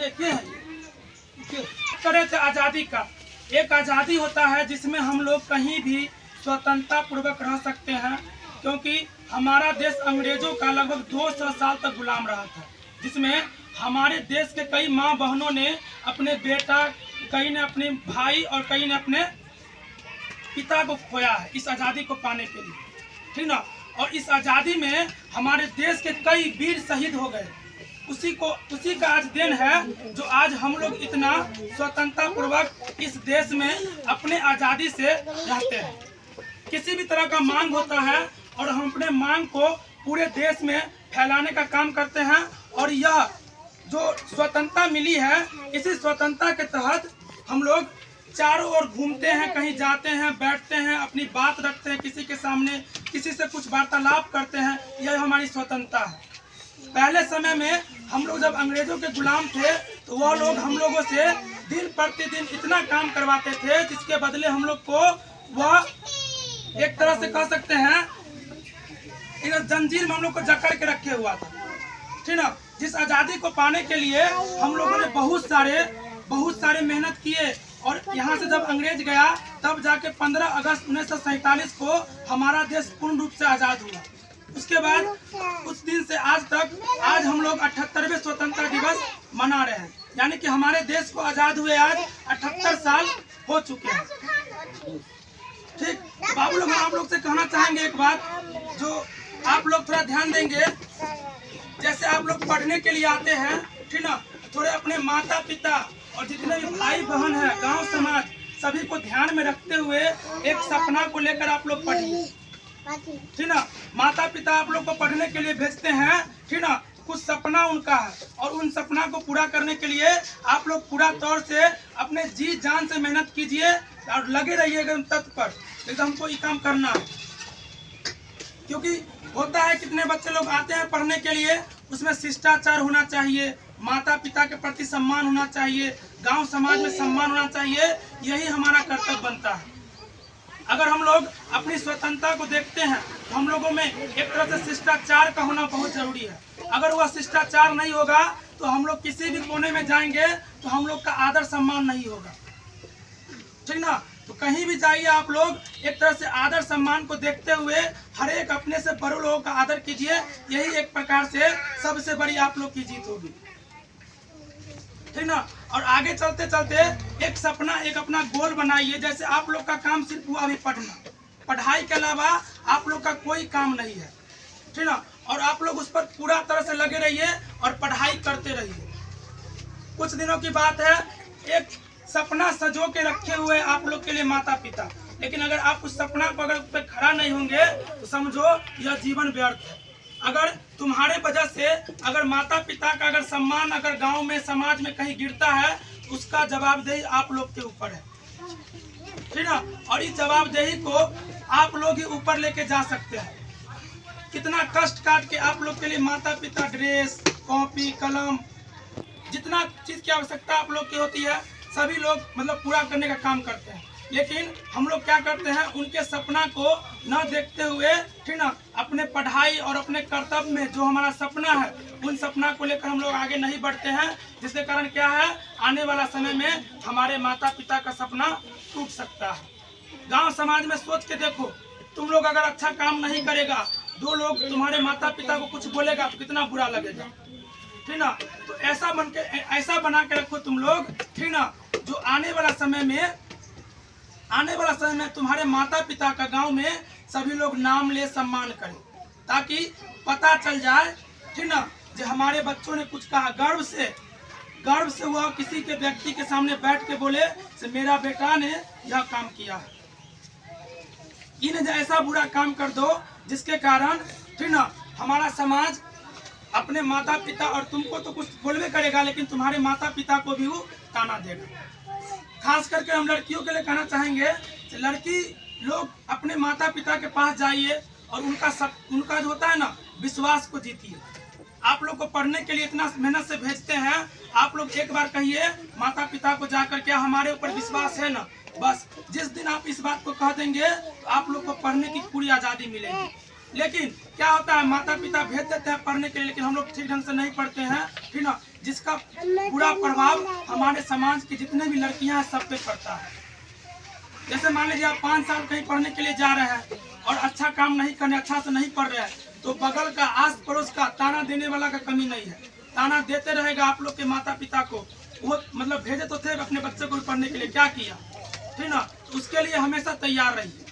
अरे क्या है ये करे थे आज़ादी का। एक आज़ादी होता है जिसमें हम लोग कहीं भी स्वतंत्रता पूर्वक रह सकते हैं, क्योंकि हमारा देश अंग्रेजों का लगभग 200 साल तक गुलाम रहा था, जिसमें हमारे देश के कई माँ बहनों ने अपने बेटा, कई ने अपने भाई और कई ने अपने पिता को खोया है इस आज़ादी को पाने के लिए, ठीक ना। और इस आज़ादी में हमारे देश के कई वीर शहीद हो गए। उसी का आज दिन है जो आज हम लोग इतना स्वतंत्रता पूर्वक इस देश में अपने आज़ादी से रहते हैं। किसी भी तरह का मांग होता है और हम अपने मांग को पूरे देश में फैलाने का काम करते हैं। और यह जो स्वतंत्रता मिली है, इसी स्वतंत्रता के तहत हम लोग चारों ओर घूमते हैं, कहीं जाते हैं, बैठते हैं, अपनी बात रखते हैं, किसी के सामने किसी से कुछ वार्तालाप करते हैं। यह हमारी स्वतंत्रता है। पहले समय में हम लोग जब अंग्रेजों के गुलाम थे तो वह लोग हम लोगों से दिन प्रतिदिन इतना काम करवाते थे, जिसके बदले हम लोग को वह एक तरह से कह सकते हैं इधर जंजीर में हम लोग को जकड़ के रखे हुआ था, ठीक ना। जिस आज़ादी को पाने के लिए हम लोगों ने बहुत सारे मेहनत किए। और यहाँ से जब अंग्रेज गया तब जाके 15 अगस्त 1947 को हमारा देश पूर्ण रूप से आज़ाद हुआ। उसके बाद उस दिन से आज तक आज हम लोग 78वें स्वतंत्रता दिवस मना रहे हैं, यानी कि हमारे देश को आज़ाद हुए आज 78 साल हो चुके हैं, ठीक। तो बाबू लोग, हम आप लोग से कहना चाहेंगे एक बात, जो आप लोग थोड़ा ध्यान देंगे। जैसे आप लोग पढ़ने के लिए आते हैं, ठीक ना, थोड़े अपने माता पिता और जितने भी भाई बहन है, गांव समाज, सभी को ध्यान में रखते हुए एक सपना को लेकर आप लोग पढ़िए, ठीक ना। माता पिता आप लोग को पढ़ने के लिए भेजते हैं, ठीक ना। कुछ सपना उनका है और उन सपना को पूरा करने के लिए आप लोग पूरा तौर से अपने जी जान से मेहनत कीजिए और लगे रहिए एकदम तत्पर, एकदम हमको ये काम करना है। क्योंकि होता है कितने बच्चे लोग आते हैं पढ़ने के लिए, उसमें शिष्टाचार होना चाहिए, माता पिता के प्रति सम्मान होना चाहिए, गांव समाज में सम्मान होना चाहिए। यही हमारा कर्तव्य बनता है। अगर हम लोग अपनी स्वतंत्रता को देखते हैं तो हम लोगों में एक तरह से शिष्टाचार का होना बहुत जरूरी है। अगर वह शिष्टाचार नहीं होगा तो हम लोग किसी भी कोने में जाएंगे तो हम लोग का आदर सम्मान नहीं होगा, ठीक ना। तो कहीं भी जाइए आप लोग एक तरह से आदर सम्मान को देखते हुए हर एक अपने से बड़े लोगों का आदर कीजिए। यही एक प्रकार से सबसे बड़ी आप लोग की जीत होगी, ठीक ना। और आगे चलते चलते एक सपना, एक अपना गोल बनाइए। जैसे आप लोग का काम सिर्फ हुआ अभी पढ़ना, पढ़ाई के अलावा आप लोग का कोई काम नहीं है, ठीक ना। और आप लोग उस पर पूरा तरह से लगे रहिए और पढ़ाई करते रहिए। कुछ दिनों की बात है, एक सपना सजो के रखे हुए आप लोग के लिए माता पिता, लेकिन अगर आप उस सपना को अगर उस पर खड़ा नहीं होंगे तो समझो यह जीवन व्यर्थ है। अगर तुम्हारे वजह से अगर माता पिता का अगर सम्मान अगर गांव में समाज में कहीं गिरता है, उसका जवाबदेही आप लोग के ऊपर है, ठीक ना। और इस जवाबदेही को आप लोग ही ऊपर लेके जा सकते हैं। कितना कष्ट काट के आप लोग के लिए माता पिता ड्रेस, कॉपी, कलम, जितना चीज की आवश्यकता आप लोग की होती है सभी लोग मतलब पूरा करने का काम करते हैं। लेकिन हम लोग क्या करते हैं, उनके सपना को न देखते हुए, ठीक ना, अपने पढ़ाई और अपने कर्तव्य में जो हमारा सपना है उन सपना को लेकर हम लोग आगे नहीं बढ़ते हैं। जिसके कारण क्या है, आने वाला समय में हमारे माता पिता का सपना टूट सकता है। गांव समाज में सोच के देखो, तुम लोग अगर अच्छा काम नहीं करेगा, दो लोग तुम्हारे माता पिता को कुछ बोलेगा तो कितना बुरा लगेगा, ठीक ना। तो ऐसा बना के रखो तुम लोग, ठीक ना, जो आने वाला समय में तुम्हारे माता पिता का गांव में सभी लोग नाम ले, सम्मान करें, ताकि पता चल जाए, ठीक ना, जो हमारे बच्चों ने कुछ कहा, गर्व से वह किसी के व्यक्ति के सामने बैठ के बोले से मेरा बेटा ने यह काम किया है। इन्हें ऐसा बुरा काम कर दो जिसके कारण, ठीक ना, हमारा समाज अपने माता पिता और तुमको तो कुछ बोलवे करेगा, लेकिन तुम्हारे माता पिता को भी वो ताना देगा। खास करके हम लड़कियों के लिए कहना चाहेंगे, लड़की लोग अपने माता पिता के पास जाइए और उनका जो होता है ना विश्वास को जीतिए। आप लोग को पढ़ने के लिए इतना मेहनत से भेजते हैं, आप लोग एक बार कहिए माता पिता को जाकर, क्या हमारे ऊपर विश्वास है ना। बस जिस दिन आप इस बात को कह देंगे तो आप लोग को पढ़ने की पूरी आज़ादी मिलेगी। लेकिन क्या होता है, माता पिता भेज देते हैं पढ़ने के लिए, लेकिन हम लोग ठीक ढंग से नहीं पढ़ते हैं, ठीक ना। जिसका बुरा प्रभाव हमारे समाज की जितने भी लड़कियां हैं सब पे पड़ता है। जैसे मान लीजिए आप 5 साल कहीं पढ़ने के लिए जा रहे हैं और अच्छा काम नहीं करने, अच्छा से नहीं पढ़ रहे हैं, तो बगल का आस पड़ोस का ताना देने वाला का कमी नहीं है, ताना देते रहेगा आप लोग के माता पिता को। वो मतलब भेजे तो थे अपने बच्चे को पढ़ने के लिए, क्या किया, ठीक ना। उसके लिए हमेशा तैयार रहिए,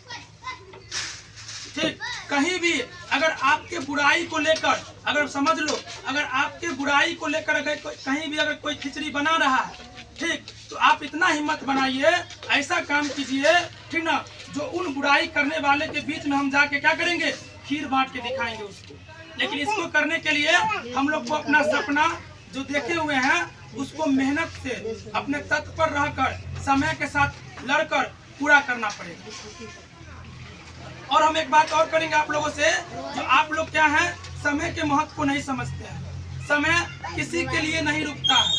ठीक। कहीं भी अगर आपके बुराई को लेकर, अगर समझ लो, अगर आपके बुराई को लेकर अगर कहीं भी अगर कोई खिचड़ी बना रहा है, ठीक, तो आप इतना हिम्मत बनाइए, ऐसा काम कीजिए, ठीक ना, जो उन बुराई करने वाले के बीच में हम जाके क्या करेंगे, खीर बांट के दिखाएंगे उसको। लेकिन इसको करने के लिए हम लोग को अपना सपना जो देखे हुए हैं उसको मेहनत से अपने तत्पर रहकर समय के साथ लड़कर पूरा करना पड़ेगा। और हम एक बात और करेंगे आप लोगों से, जो आप लोग क्या है, समय के महत्व को नहीं समझते हैं। समय किसी के लिए नहीं रुकता है,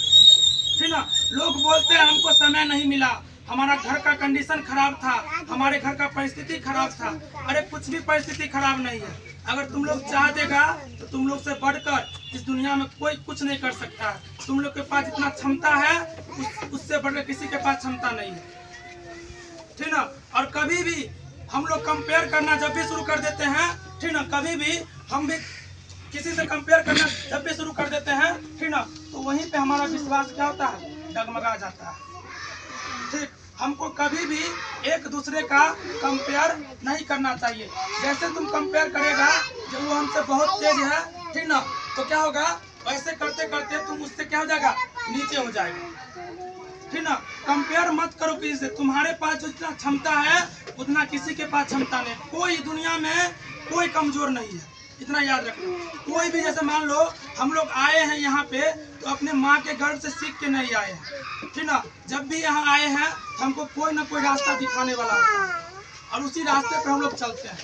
ठीक ना। लोग बोलते हैं हमको समय नहीं मिला, हमारा घर का कंडीशन खराब था, हमारे घर का परिस्थिति खराब था। अरे कुछ भी परिस्थिति खराब नहीं है, अगर तुम लोग चाह देगा तो तुम लोग से बढ़कर इस दुनिया में कोई कुछ नहीं कर सकता है। तुम लोग के पास जितना क्षमता है उससे बढ़कर किसी के पास क्षमता नहीं है, ठीक ना। और कभी भी हम लोग कंपेयर करना जब भी शुरू कर देते हैं, ठीक ना, कभी भी हम भी किसी से कंपेयर करना जब भी शुरू कर देते हैं, ठीक ना, तो वहीं पे हमारा विश्वास क्या होता है, डगमगा जाता है, ठीक। हमको कभी भी एक दूसरे का कंपेयर नहीं करना चाहिए। जैसे तुम कंपेयर करेगा जब वो हमसे बहुत तेज है, ठीक ना, तो क्या होगा, वैसे करते करते तुम उससे क्या हो जाएगा, नीचे हो जाएगा, ठीक ना। कंपेयर मत करो किसी से, तुम्हारे पास जो जितना क्षमता है उतना किसी के पास क्षमता नहीं। कोई दुनिया में कोई कमजोर नहीं है, इतना याद रखना। कोई भी, जैसे मान लो हम लोग आए हैं यहाँ पे तो अपने माँ के गर्भ से सीख के नहीं आए हैं, ठीक ना। जब भी यहाँ आए हैं हमको कोई ना कोई रास्ता दिखाने वाला होता है और उसी रास्ते पे हम लोग चलते हैं,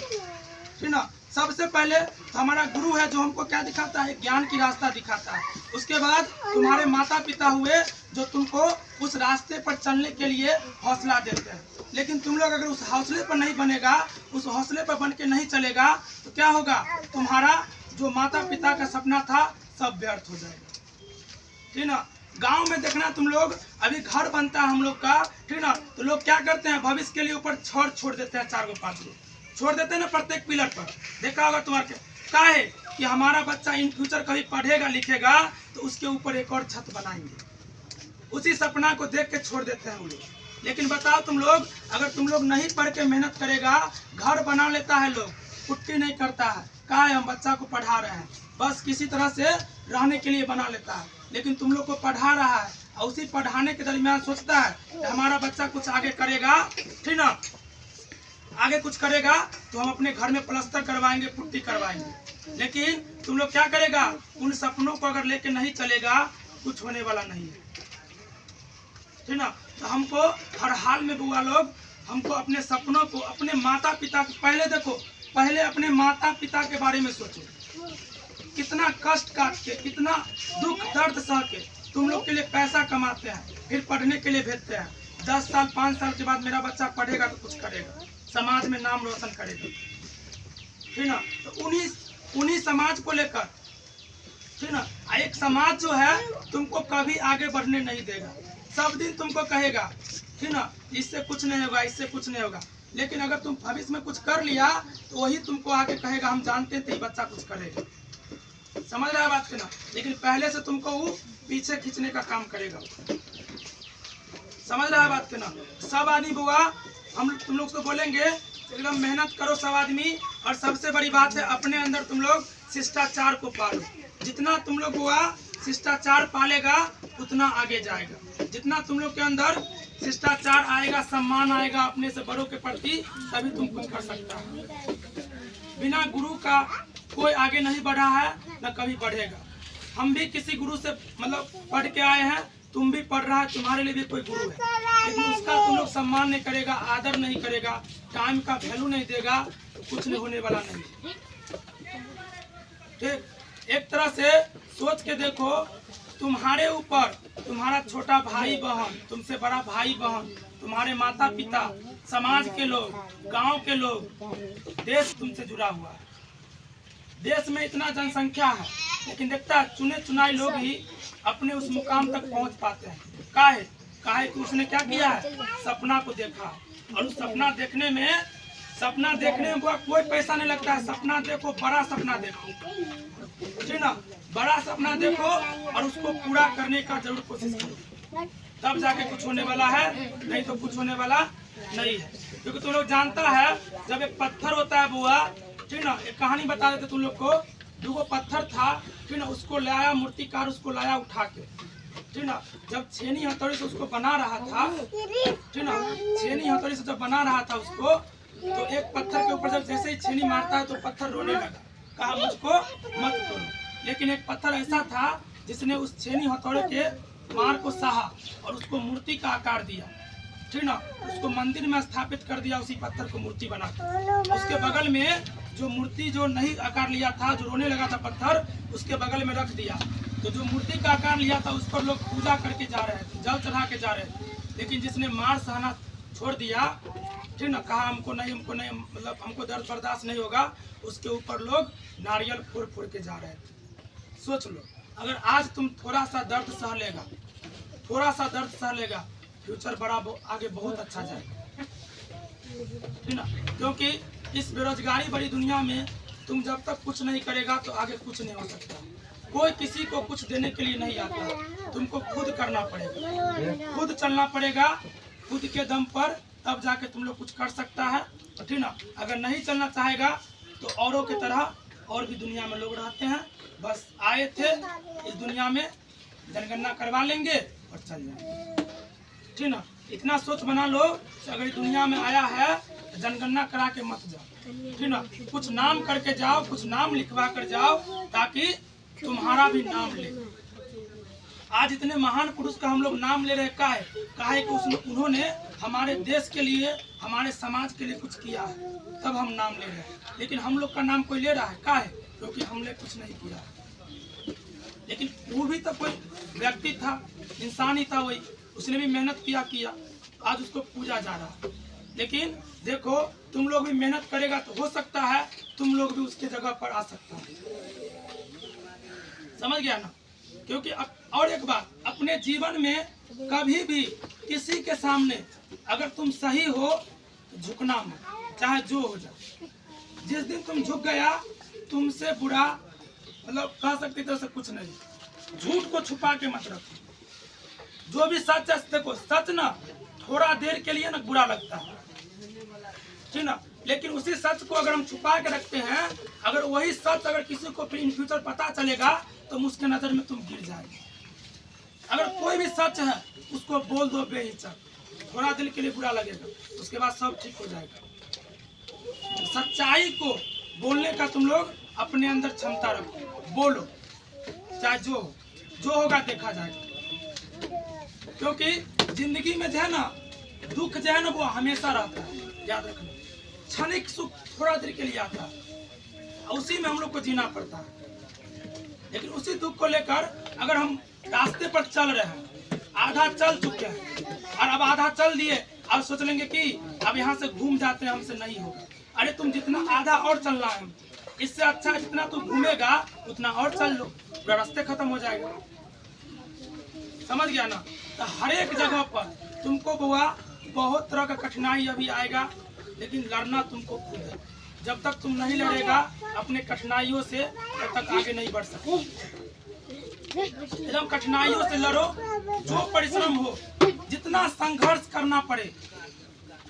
ठीक ना। सबसे पहले तो हमारा गुरु है जो हमको क्या दिखाता है, ज्ञान की रास्ता दिखाता है। उसके बाद तुम्हारे माता पिता हुए जो तुमको उस रास्ते पर चलने के लिए हौसला देते हैं। लेकिन तुम लोग अगर उस हौसले पर नहीं बनेगा, उस हौसले पर बन के नहीं चलेगा, तो क्या होगा, तुम्हारा जो माता पिता का सपना था सब व्यर्थ हो जाएगा, ठीक ना। गांव में देखना तुम लोग, अभी घर बनता है हम लोग का, ठीक ना, तो लोग क्या करते हैं, भविष्य के लिए ऊपर छड़ छोड़ देते हैं, 4 गो 5 गो छोड़ देते हैं ना प्रत्येक पिलर पर। देखा होगा तुम्हारे, क्या है कि हमारा बच्चा इन फ्यूचर कभी पढ़ेगा लिखेगा तो उसके ऊपर एक और छत बनाएंगे, उसी सपना को देख के छोड़ देते हैं हम लोग। लेकिन बताओ तुम लोग, अगर तुम लोग नहीं पढ़ के मेहनत करेगा, घर बना लेता है लोग, पुट्टी नहीं करता है, कहा है हम बच्चा को पढ़ा रहे हैं, बस किसी तरह से रहने के लिए बना लेता है। लेकिन तुम लोग को पढ़ा रहा है और उसी पढ़ाने के दरमियान सोचता है कि हमारा बच्चा कुछ आगे करेगा, ठीक ना, आगे कुछ करेगा तो हम अपने घर में प्लास्टर करवाएंगे, पुट्टी करवाएंगे। लेकिन तुम लोग क्या करेगा, उन सपनों को अगर लेके नहीं चलेगा, कुछ होने वाला नहीं है, ठीक ना। तो हमको हर हाल में बुआ लोग, हमको अपने सपनों को, अपने माता पिता को पहले देखो, पहले अपने माता पिता के बारे में सोचो, कितना कष्ट काट के, कितना दुख दर्द सह के तुम लोग के लिए पैसा कमाते हैं, फिर पढ़ने के लिए भेजते हैं। 10 साल 5 साल के बाद मेरा बच्चा पढ़ेगा तो कुछ करेगा, समाज में नाम रोशन करेगा, ठीक ना। तो उन्हीं समाज को लेकर, ठीक ना, एक समाज जो है तुमको कभी आगे बढ़ने नहीं देगा, सब दिन तुमको कहेगा, ठीक ना, इससे कुछ नहीं होगा, इससे कुछ नहीं होगा। लेकिन अगर तुम भविष्य में कुछ कर लिया तो वही तुमको आगे कहेगा हम जानते थे बच्चा कुछ करेगा, समझ रहा है बात के ना। लेकिन पहले से तुमको वो पीछे खींचने का काम करेगा, समझ रहा है बात के ना। सब आदमी बुआ हम तुम लोग को बोलेंगे एकदम मेहनत करो सब आदमी, और सबसे बड़ी बात है अपने अंदर तुम लोग शिष्टाचार को पालो। जितना तुम लोग हुआ शिष्टाचार पालेगा उतना आगे जाएगा। जितना तुम लोग के अंदर शिष्टाचार आएगा, सम्मान आएगा अपने से बड़ों के प्रति, तभी तुम कुछ कर सकता है। बिना गुरु का कोई आगे नहीं बढ़ा है, न कभी बढ़ेगा। हम भी किसी गुरु से मतलब पढ़ के आए हैं, तुम भी पढ़ रहा है, तुम्हारे लिए भी कोई गुरु है, लेकिन उसका तुम लोग सम्मान नहीं करेगा, आदर नहीं करेगा, टाइम का वैल्यू नहीं देगा, तो कुछ नहीं होने वाला नहीं। ठीक, एक तरह से सोच के देखो, तुम्हारे ऊपर तुम्हारा छोटा भाई बहन, तुमसे बड़ा भाई बहन, तुम्हारे माता पिता, समाज के लोग, गांव के लोग, देश तुमसे जुड़ा हुआ है। देश में इतना जनसंख्या है, लेकिन देखता चुने चुनाए लोग ही अपने उस मुकाम तक पहुंच पाते हैं। काहे कि उसने क्या किया है, सपना को देखा। और उस सपना देखने में कोई पैसा नहीं लगता है। सपना देखो, बड़ा सपना देखो, ठीक ना, बड़ा सपना देखो और उसको पूरा करने का जरूर कोशिश करो, तब जाके कुछ होने वाला है, नहीं तो कुछ होने वाला नहीं है। क्योंकि तुम लोग जानता है, जब एक पत्थर होता है बुआ, ठीक ना, एक कहानी बता देते तुम लोग को। दो पत्थर था, ठीक ना, उसको लाया मूर्तिकार, उसको लाया उठा के, ठीक ना, जब छेनी हथौड़ी से उसको बना रहा था, ठीक ना, छेनी हथौड़ी से जब बना रहा था उसको, तो एक पत्थर के ऊपर जब जैसे ही छेनी मारता है तो पत्थर रोने लगा, कहा मुझको मत तोड़ो। लेकिन एक पत्थर ऐसा था जिसने उस छेनी हथौड़े के मार को सहा और उसको मूर्ति का आकार दिया, ठीक ना, उसको मंदिर में स्थापित कर दिया, उसी पत्थर को मूर्ति बना। उसके बगल में जो मूर्ति जो नहीं आकार लिया था, जो रोने लगा था पत्थर, उसके बगल में रख दिया। तो जो मूर्ति का आकार लिया था उस पर लोग पूजा करके जा रहे थे, जल चढ़ा के जा रहे थे। लेकिन जिसने मार सहना छोड़ दिया, ठीक ना, कहा हमको नहीं, मतलब हमको दर्द बर्दाश्त नहीं होगा, उसके ऊपर लोग नारियल फोड़ के जा रहे थे। सोच लो, अगर आज तुम थोड़ा सा दर्द सह लेगा, फ्यूचर बड़ा आगे बहुत अच्छा जाएगा, ठीक ना। क्योंकि इस बेरोजगारी भरी दुनिया में तुम जब तक कुछ नहीं करेगा तो आगे कुछ नहीं हो सकता। कोई किसी को कुछ देने के लिए नहीं आता, तुमको खुद करना पड़ेगा, खुद चलना पड़ेगा, खुद के दम पर, तब जाके तुम लोग कुछ कर सकता है, ठीक ना। अगर नहीं चलना चाहेगा तो औरों की तरह और भी दुनिया में लोग रहते हैं, बस आए थे इस दुनिया में, जनगणना करवा लेंगे और चल जाएंगे, ठीक ना। इतना सोच बना लो कि अगर दुनिया में आया है तो जनगणना करा के मत जाओ, ठीक ना। कुछ नाम करके जाओ, कुछ नाम लिखवा कर जाओ, ताकि तुम्हारा भी नाम ले। आज इतने महान पुरुष का हम लोग नाम ले रहे, काहे कि उन्होंने हमारे देश के लिए, हमारे समाज के लिए कुछ किया है, तब हम नाम ले रहे हैं। लेकिन हम लोग का नाम कोई ले रहा है, काहे, क्योंकि हमने कुछ नहीं किया। लेकिन वो भी तो कोई व्यक्ति था, इंसान ही था, वही उसने भी मेहनत किया, आज उसको पूजा जा रहा है। लेकिन देखो, तुम लोग भी मेहनत करेगा तो हो सकता है तुम लोग भी उसके जगह पर आ सकता है, समझ गया ना। क्योंकि और एक बात, अपने जीवन में कभी भी किसी के सामने अगर तुम सही हो तो झुकना मत, चाहे जो हो जाए। जिस दिन तुम झुक गया, तुमसे बुरा, मतलब कह सकते तरह से कुछ नहीं। झूठ को छुपा के मत रखो, जो भी सच है, देखो सच ना थोड़ा देर के लिए ना बुरा लगता है, ठीक ना। लेकिन उसी सच को अगर हम छुपा के रखते हैं, अगर वही सच अगर किसी को इन फ्यूचर पता चलेगा तो उसके नजर में तुम गिर जाएगी। अगर कोई भी सच है उसको बोल दो बेहिचक, थोड़ा दिल के लिए बुरा लगेगा, उसके बाद सब ठीक हो जाएगा। सच्चाई को बोलने का तुम लोग अपने अंदर क्षमता रखो, बोलो, चाहे जो होगा देखा जाएगा। क्योंकि जिंदगी में जो है ना, दुख जो है ना वो हमेशा रहता है, याद रखना। क्षणिक सुख थोड़ा देर के लिए आता है, उसी में हम लोग को जीना पड़ता है। लेकिन उसी दुख को लेकर अगर हम रास्ते पर चल रहे हैं, आधा चल चुके हैं और अब आधा चल दिए, अब सोच लेंगे कि अब यहाँ से घूम जाते हैं, हमसे नहीं होगा। अरे तुम जितना आधा और चल रहा है, इससे अच्छा जितना तुम घूमेगा उतना और चल लो, पूरा रास्ते खत्म हो जाएगा, समझ गया ना। तो हर एक जगह पर तुमको बुआ बहुत तरह का कठिनाई अभी आएगा, लेकिन लड़ना तुमको खुद है। जब तक तुम नहीं लड़ेगा अपने कठिनाइयों से, तब तक आगे नहीं बढ़ सकते। एकदम कठिनाइयों से लड़ो, जो परिश्रम हो, जितना संघर्ष करना पड़े,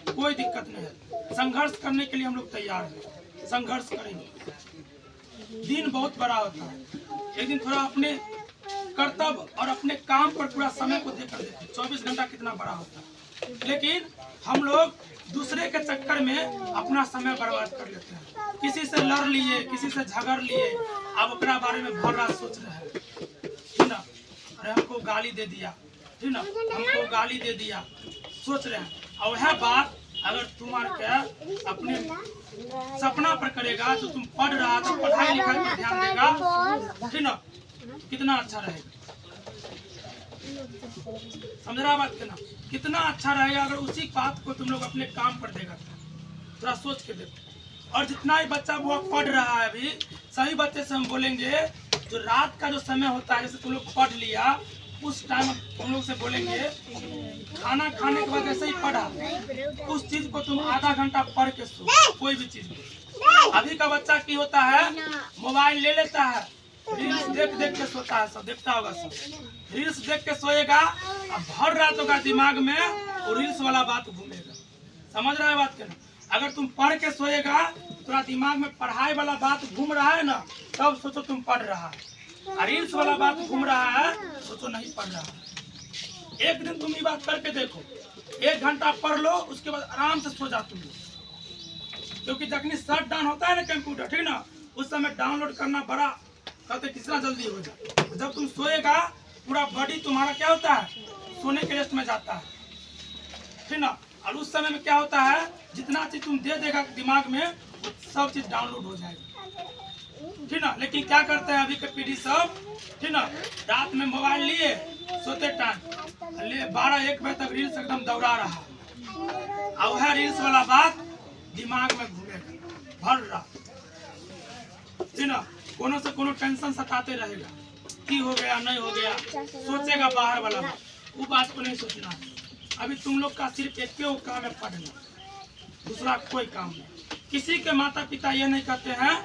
कोई दिक्कत नहीं है। संघर्ष करने के लिए हम लोग तैयार हैं, संघर्ष करेंगे। दिन बहुत बड़ा होता है, एक दिन थोड़ा अपने कर्तव्य और अपने काम पर पूरा समय को देकर देखो, 24 घंटा कितना बड़ा होता है। लेकिन हम लोग दूसरे के चक्कर में अपना समय बर्बाद कर लेते हैं। किसी से लड़ लिए, किसी से झगड़ लिए, अब अपना बारे में भर रात सोच रहे हैं, ठीक ना। अरे हमको गाली दे दिया, ठीक ना, हमको गाली दे दिया, सोच रहे हैं। और वह बात अगर तुम्हारे अपने सपना पर करेगा, तो तुम पढ़ रहा तो पढ़ाई लिखाई पर ध्यान देगा, ठीक ना, कितना अच्छा रहेगा। समझ रहा बात करना, कितना अच्छा रहेगा अगर उसी बात को तुम लोग अपने काम पर देगा। थोड़ा सोच के देखो। और जितना ही बच्चा वो पढ़ रहा है अभी, सही बच्चे से हम बोलेंगे जो रात का जो समय होता है, जैसे तुम लोग पढ़ लिया, उस टाइम तुम लोग से बोलेंगे खाना खाने के बाद ऐसे ही पढ़ा, उस चीज को तुम आधा घंटा पढ़ के सो, कोई भी चीज को। अभी का बच्चा की होता है, मोबाइल ले लेता है, रील्स देख देख के सोता है, सब देखता होगा, सब रील्स देख के सोएगा, अब भर रात होगा दिमाग में वो रील्स वाला बात घूमेगा। समझ रहा है बात के ना? अगर तुम पढ़ के सोएगा, थोड़ा दिमाग में पढ़ाई वाला बात घूम रहा है ना, तब सोचो तुम पढ़ रहा है, रील्स वाला बात घूम रहा है, सोचो नहीं पढ़ रहा है। एक दिन तुम ये बात करके देखो, 1 घंटा पढ़ लो, उसके बाद आराम से सो जा तुम, क्योंकि जखनी शट डाउन होता है ना कंप्यूटर, ठीक ना, उस समय डाउनलोड करना बड़ा कहते कितना जल्दी हो जाए। जब तुम सोएगा, पूरा बॉडी तुम्हारा क्या होता है, सोने के रेस्ट में जाता है, ठीक ना, और उस समय में क्या होता है, जितना चीज तुम दे देगा दिमाग में, सब चीज डाउनलोड हो जाएगा, ठीक ना। लेकिन क्या करते हैं अभी के पीढ़ी सब, ठीक ना, रात में मोबाइल लिए सोते टाइम ले 12-1 बजे तक रील्स एकदम दौड़ा रहा, और वह रील्स वाला बात दिमाग में घूमेगा भर रात, ठीक ना। कोनो से कोनो टेंशन सताते रहेगा, की हो गया नहीं हो गया, सोचेगा बाहर वाला बात, वो बात को नहीं सोचना है। अभी तुम लोग का सिर्फ एक ही काम है, पढ़ना, दूसरा कोई काम नहीं। किसी के माता पिता ये नहीं कहते हैं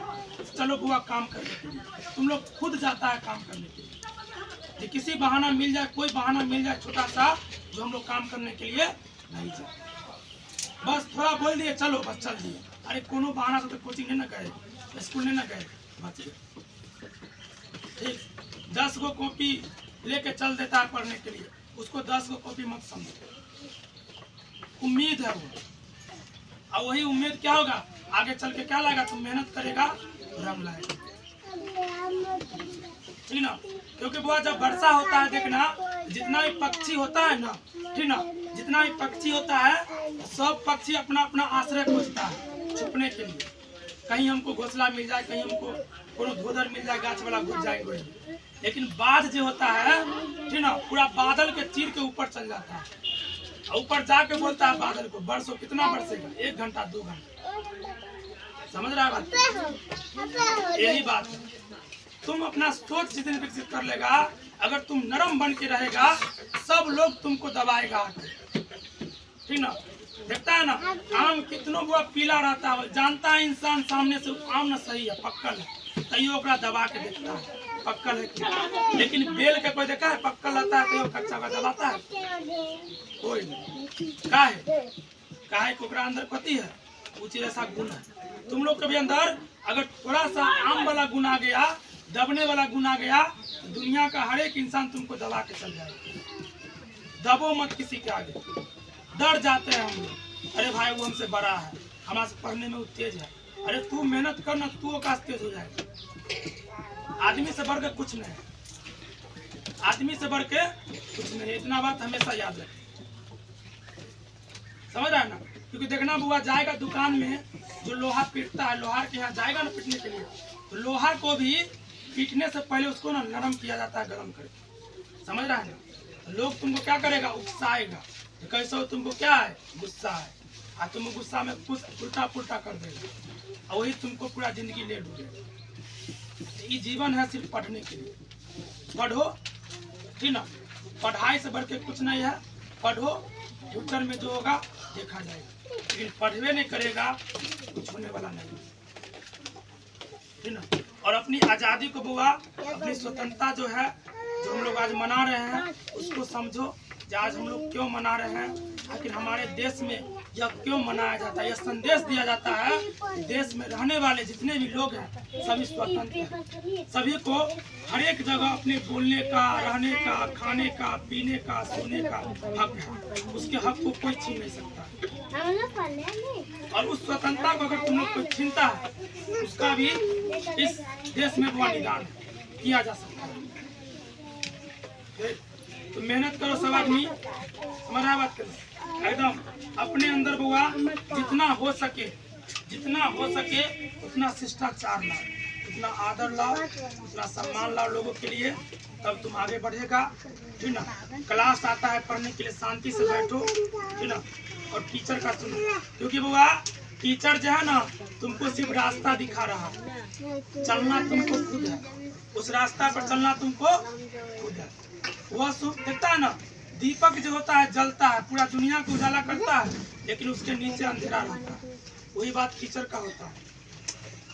चलो बुआ काम करने के लिए, तुम लोग खुद जाता है काम करने के लिए। किसी बहाना मिल जाए, कोई बहाना मिल जाए छोटा सा, जो हम लोग काम करने के लिए नहीं जाए, बस थोड़ा बोल दिए चलो, बस चल दिए। अरे कोनो बहाना से तो कोचिंग नहीं ना गए, स्कूल नहीं ना गए, बच गए, ठीक। 10 गो कॉपी लेके चल देता है पढ़ने के लिए, उसको 10 गो कॉपी मत समझो, उम्मीद है वो, और वही उम्मीद क्या होगा आगे चल के क्या लाएगा, तुम मेहनत करेगा रंग लाएगा, ठीक ना। क्योंकि बुआ जब वर्षा होता है, देखना जितना भी पक्षी होता है ना, ठीक ना, जितना भी पक्षी होता है, सब पक्षी अपना अपना आश्रय खोजता है छुपने के लिए, कहीं हमको घोंसला मिल जाए, कहीं हमको कोनो धोधर मिल जाए, गाछ वाला घुस जाए। लेकिन बाढ़ जो होता है, ठीक ना, पूरा बादल के चीर के ऊपर चल जाता है, ऊपर जाके बोलता है बादल को बरसो, कितना बरसेगा, 1 घंटा 2 घंटा, समझ रहा है बात? यही बात है, तुम अपना सोच जितनी विकसित कर लेगा, अगर तुम नरम बन के रहेगा, सब लोग तुमको दबाएगा, ठीक ना। देखता है ना, आम कितनों बुआ पीला रहता है, जानता है इंसान सामने से आम ना सही है, पक्कल है, तैयो ओकरा दबा के देखता है पक्कल है कि, लेकिन बेल के कोई देखा है पक्कल रहता है तैयो कच्चा का दबाता है, कोई नहीं। काहे को ओकरा अंदर कथी है, कुछ ऐसा गुण है। तुम लोग के भी अंदर अगर थोड़ा सा आम वाला गुण आ गया, दबने वाला गुण आ गया, दुनिया का हर एक इंसान तुमको दबा के चल जाएगा। दबो मत किसी के आगे, डर जाते हैं हम लोग, अरे भाई वो हमसे बड़ा है, हमारे से पढ़ने में वो तेज है, अरे तू मेहनत करना, तू आकाश तेज हो जाएगा। आदमी से बढ़ के कुछ नहीं, आदमी से बढ़ के कुछ नहीं, इतना बात हमेशा याद रखें, समझ रहा है ना। क्योंकि देखना बुआ जाएगा दुकान में, जो लोहा पीटता है, लोहार के यहाँ जाएगा ना पीटने के लिए, तो लोहा को भी पीटने से पहले उसको ना नरम किया जाता है गर्म करके, समझ रहा है ना। लोग तुमको क्या करेगा, उकसाएगा, तो कैसे हो तुमको क्या है, गुस्सा है, और तुम गुस्सा में कुछ उल्टा पुल्टा कर देगा, और वही तुमको पूरा जिंदगी ले डूबेगा। ये जीवन है सिर्फ पढ़ने के लिए, पढ़ो, ठीक ना, पढ़ाई से बढ़ के कुछ नहीं है, पढ़ो, फ्यूचर में जो होगा देखा जाएगा, लेकिन पढ़वे नहीं करेगा कुछ होने वाला नहीं, ठीक ना। और अपनी आज़ादी को बुआ, अपनी स्वतंत्रता जो है, जो हम लोग आज मना रहे हैं, उसको समझो, आज हम लोग क्यों मना रहे हैं, आखिर हमारे देश में यह क्यों मनाया जाता है। यह संदेश दिया जाता है कि देश में रहने वाले जितने भी लोग हैं सभी स्वतंत्र हैं, सभी को हर एक जगह अपने बोलने का, रहने का, खाने का, पीने का, सोने का हक है, उसके हक को कोई छीन नहीं सकता। और उस स्वतंत्रता को अगर तुम लोग को छीनता है, उसका भी इस देश में वो निदान किया जा सकता है। तो मेहनत करो सब आदमी, हमारा बात करो एकदम अपने अंदर बुआ, जितना हो सके उतना शिष्टाचार लाओ, उतना आदर लाओ, उतना सम्मान लाओ लोगों के लिए, तब तुम आगे बढ़ेगा, ठीक ना। क्लास आता है पढ़ने के लिए, शांति से बैठो, ठीक ना, और टीचर का सुनो, क्योंकि बुआ टीचर जो है ना तुमको सिर्फ रास्ता दिखा रहा है, चलना तुमको खुद है, उस रास्ता पर चलना तुमको खुद है। वह सुख देखता है ना, दीपक जो होता है जलता है, पूरा दुनिया को उजाला करता है, लेकिन उसके नीचे अंधेरा रहता है। वही बात टीचर का होता है,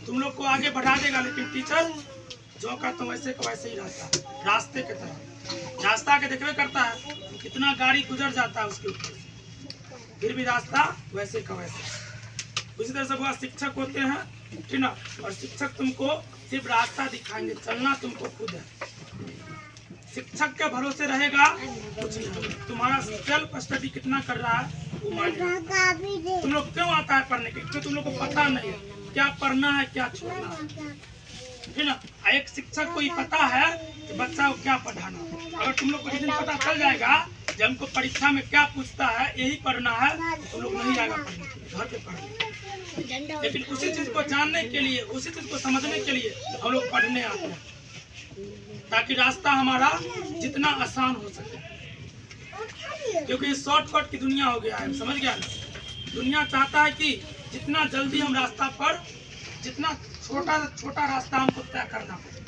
तुम लोग को आगे बढ़ा देगा, लेकिन टीचर जो का तो वैसे का वैसे ही रहता है, रास्ते के तरह। रास्ता के देखबे करता है, कितना गाड़ी गुजर जाता है उसके ऊपर, फिर भी रास्ता वैसे का वैसे। उसी तरह से वह शिक्षक होते हैं, ठीक ना, और शिक्षक तुमको सिर्फ रास्ता दिखाएंगे, चलना तुमको खुद है। शिक्षक के भरोसे रहेगा कुछ नहीं, तुम्हारा सेल्फ स्टडी कितना कर रहा है वो मानेगा। तुम लोग क्यों आता है पढ़ने के, क्योंकि तुम लोग को पता नहीं है क्या पढ़ना है क्या छोड़ना है, ठीक ना। एक शिक्षक को ही पता है कि बच्चा को क्या पढ़ाना है। अगर तुम लोग को जिस दिन पता चल जाएगा जब हमको परीक्षा में क्या पूछता है यही पढ़ना है, तो तुम लोग नहीं जाएगा पढ़ने के लिए, घर पे पढ़ने। लेकिन उसी चीज को जानने के लिए, उसी चीज को समझने के लिए हम लोग पढ़ने आते हैं, ताकि रास्ता हमारा जितना आसान हो सके। क्योंकि शॉर्टकट की दुनिया हो गया है, समझ गया ना। दुनिया चाहता है कि जितना जल्दी हम रास्ता पर, जितना छोटा से छोटा रास्ता हमको तय करना पड़े,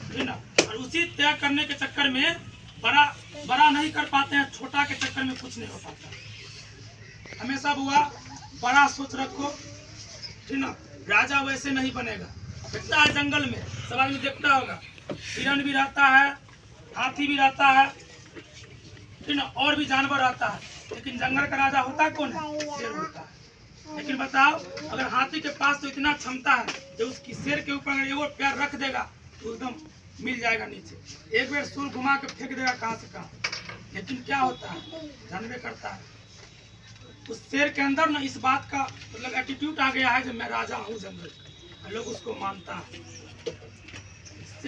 ठीक ना। और उसी तय करने के चक्कर में बड़ा नहीं कर पाते हैं, छोटा के चक्कर में कुछ नहीं हो पाता। हमेशा बुआ बड़ा सोच रखो, ठीक ना। राजा वैसे नहीं बनेगा, देखता है जंगल में, सब आदमी देखता होगा, हिरण भी रहता है, हाथी भी रहता है, ठीक ना, और भी जानवर रहता है, लेकिन जंगल का राजा होता कौन है? शेर होता है। लेकिन बताओ, अगर हाथी के पास तो इतना क्षमता है जो उसकी शेर के ऊपर अगर एगो पैर रख देगा तो एकदम मिल जाएगा नीचे, एक बार सूर घुमा के फेंक देगा कहाँ से कहाँ। लेकिन क्या होता है, जानवे करता है। उस शेर के अंदर ना इस बात का मतलब एटीट्यूड आ गया है जो मैं राजा हूँ जंगल का, लोग उसको मानता है।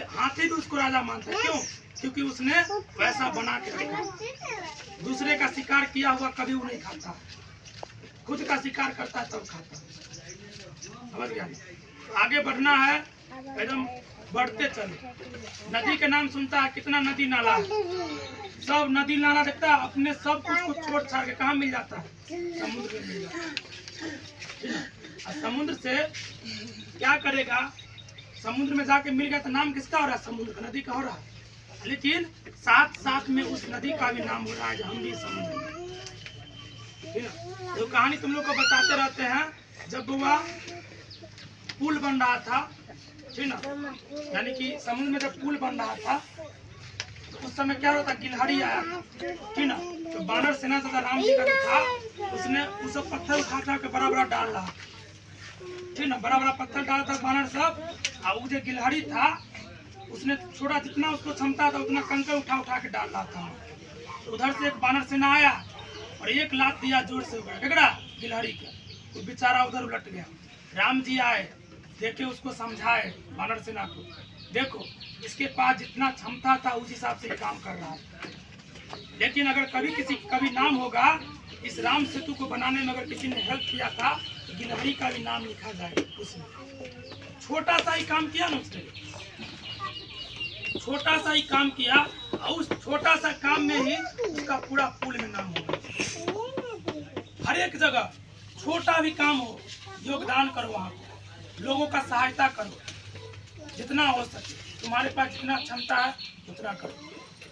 हाथी भी उसको राजा मानता है, क्यों? क्योंकि उसने वैसा बना के रखा, दूसरे का शिकार किया हुआ कभी वो नहीं खाता, खुद का शिकार करता है तब खाता है। समझ गया? आगे बढ़ना है, एकदम बढ़ते चले। नदी के नाम सुनता है, कितना नदी नाला है, सब नदी नाला देखता है, अपने सब कुछ को छोड़ छाड़ के कहाँ मिल जाता है? समुद्र में मिल जाता है। और समुद्र से क्या करेगा? समुद्र में जाके मिल गया तो नाम किसका हो रहा है? समुद्र का, नदी का हो रहा है। लेकिन साथ साथ में उस नदी का भी नाम हो रहा है, हम भी समुद्र में, ठीक है। तो कहानी तुम लोग को बताते रहते हैं, जब वह पुल बन रहा था, ठीक ना, यानी कि समुद्र में जब पुल बन रहा था तो उस समय क्या होता, गिलहरी आया, ठीक ना। तो बानर सेना से राम जी का था, उसने उस पत्थर उठा के बड़ा बड़ा डाल रहा, ठीक ना, बड़ा बड़ा पत्थर डाला था बानर सब। और वो जो गिलहरी था उसने छोड़ा, जितना उसको क्षमता था उतना कंकर उठा के डाल रहा था। तो उधर से एक बानर सेना आया और एक लात दिया जोर से गिरा गिलहरी का, तो बेचारा उधर उलट गया। राम जी आए, देखे, उसको समझाए बानर सेना को, देखो इसके पास जितना क्षमता था उस हिसाब से काम कर रहा है, लेकिन अगर कभी नाम होगा इस राम सेतु को बनाने में, अगर किसी ने हेल्प किया था तो गिलहरी का भी नाम लिखा जाए उसमें। छोटा सा ही काम किया ना उसने, छोटा सा ही काम किया, और उस छोटा सा काम में ही उसका पूरा पुल में नाम होगा। हर एक जगह छोटा भी काम हो, योगदान करो, वहाँ लोगों का सहायता करो, जितना हो सके, तुम्हारे पास जितना क्षमता है उतना करो।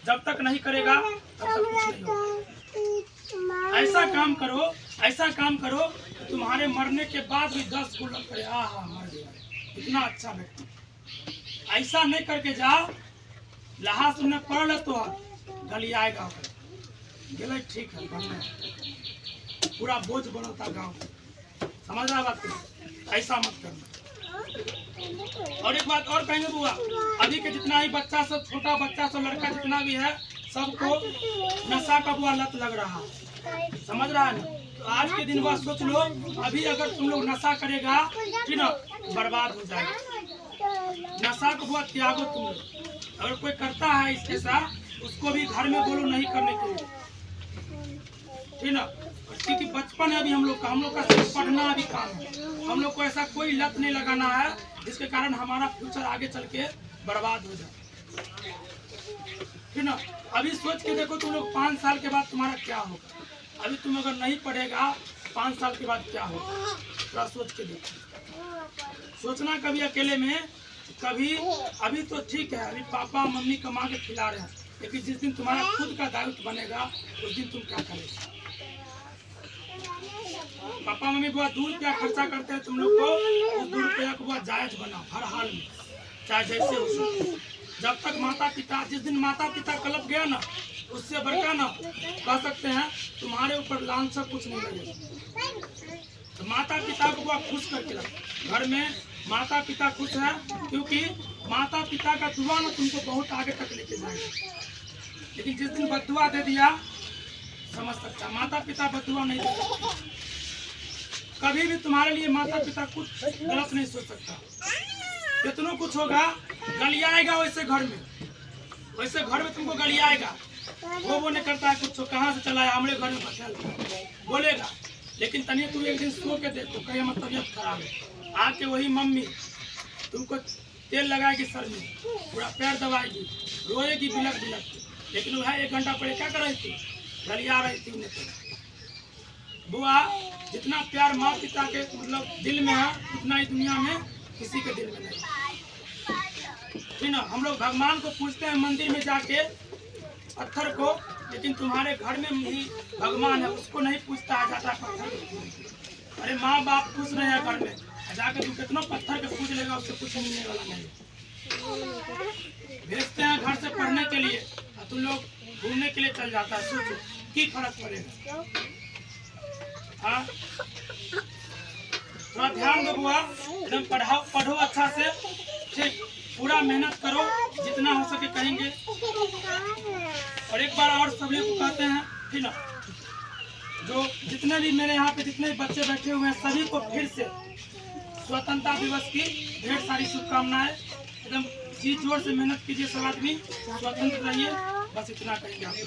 जब तक नहीं करेगा तब तक कुछ नहीं होगा। ऐसा काम करो कि तुम्हारे मरने के बाद भी 10 को लग करे, हाँ मर गया, इतना अच्छा व्यक्ति। ऐसा नहीं करके जाओ, लहा सुनने पड़ ले तो गली आएगा, गले ठीक है, बनना पूरा बोझ बनता गाँव, समझ रहा बात? ऐसा मत करना। और एक बात और कहेंगे बुआ, अभी के जितना ही बच्चा सब, छोटा बच्चा सब, लड़का जितना भी है, सबको नशा का बुआ लत लग रहा है, समझ रहा है ना। तो आज के दिन बाद सोच लो, अभी अगर तुम लोग नशा करेगा, ठीक ना, बर्बाद हो जाएगा। नशा को बुआ त्यागो तुम लोग। अगर कोई करता है इसके साथ, उसको भी घर में बोलो नहीं करने के लिए, ठीक ना। क्योंकि बचपन है अभी हम लोग का सिर्फ पढ़ना अभी काम है। हम लोग को ऐसा कोई लत नहीं लगाना है जिसके कारण हमारा फ्यूचर आगे चल के बर्बाद हो जाए, ठीक ना। अभी सोच के देखो तुम लोग 5 साल के बाद तुम्हारा क्या होगा। अभी तुम अगर नहीं पढ़ेगा 5 साल के बाद क्या होगा, थोड़ा सोच के देखो। सोचना कभी अकेले में, कभी अभी तो ठीक है, अभी पापा मम्मी कमा के खिला रहे हैं, लेकिन जिस दिन तुम्हारा खुद का दायित्व बनेगा उस दिन तुम क्या करोगे। पापा मम्मी बहुत 2 रुपया खर्चा करते हैं तुम लोग को, उस 2 रुपया को बहुत जायज बनाओ हर हाल में, चाहे जैसे हो। जब तक माता पिता, जिस दिन माता पिता कलप गया ना, उससे बढ़कर ना कह सकते हैं तुम्हारे ऊपर लांछन कुछ नहीं लगेगा। तो माता पिता को बहुत खुश करके रखो। घर में माता पिता खुश है, क्योंकि माता पिता का दुआ ना तुमको बहुत आगे तक लेके जाएगा। लेकिन जिस दिन बददुआ दे दिया, समझ सकता, माता पिता बददुआ नहीं दे सकते। कभी भी तुम्हारे लिए माता पिता कुछ गलत नहीं सोच सकता। कितना कुछ होगा, गलियाएगा वैसे घर में तुमको गलियाएगा। वो नहीं करता है कुछ, कहाँ से चला है, हमारे घर में बचा बोलेगा। लेकिन तनिए तुम एक दिन सो के देखो, कहीं हमारी तबीयत खराब है, आके वही मम्मी तुमको तेल लगाएगी सर में, पूरा पैर दबाएगी, रोएगी बिलक बिलक। लेकिन वह 1 घंटा पहले क्या कर रही थी, गलिया रही थी उन्हें। बुआ, जितना प्यार माँ पिता के मतलब दिल में है, उतना ही दुनिया में किसी के दिल में नहीं। ठीक ना, हम लोग भगवान को पूछते हैं मंदिर में जाके पत्थर को, लेकिन तुम्हारे घर में ही भगवान है, उसको नहीं पूछता है जाता पत्थर। अरे माँ बाप खुश रहे हैं घर में, जाकर तू कितना पत्थर के पूछ लेगा, उससे कुछ मिलने वाला नहीं। भेजते हैं घर से पढ़ने के लिए, और तुम लोग घूमने के लिए चल जाता है। सोचो की फर्क पड़ेगा। हाँ, थोड़ा ध्यान दो बुआ, एकदम पढ़ो अच्छा से, ठीक, पूरा मेहनत करो जितना हो सके कहेंगे। और एक बार और सभी को कहते हैं, ठीक ना, जो जितने भी मेरे यहाँ पे जितने भी बच्चे बैठे हुए हैं, सभी को फिर से स्वतंत्रता दिवस की ढेर सारी शुभकामनाएं। एकदम जी जोर से मेहनत कीजिए सब आदमी, स्वतंत्र रहिए, बस इतना कहेंगे आपको।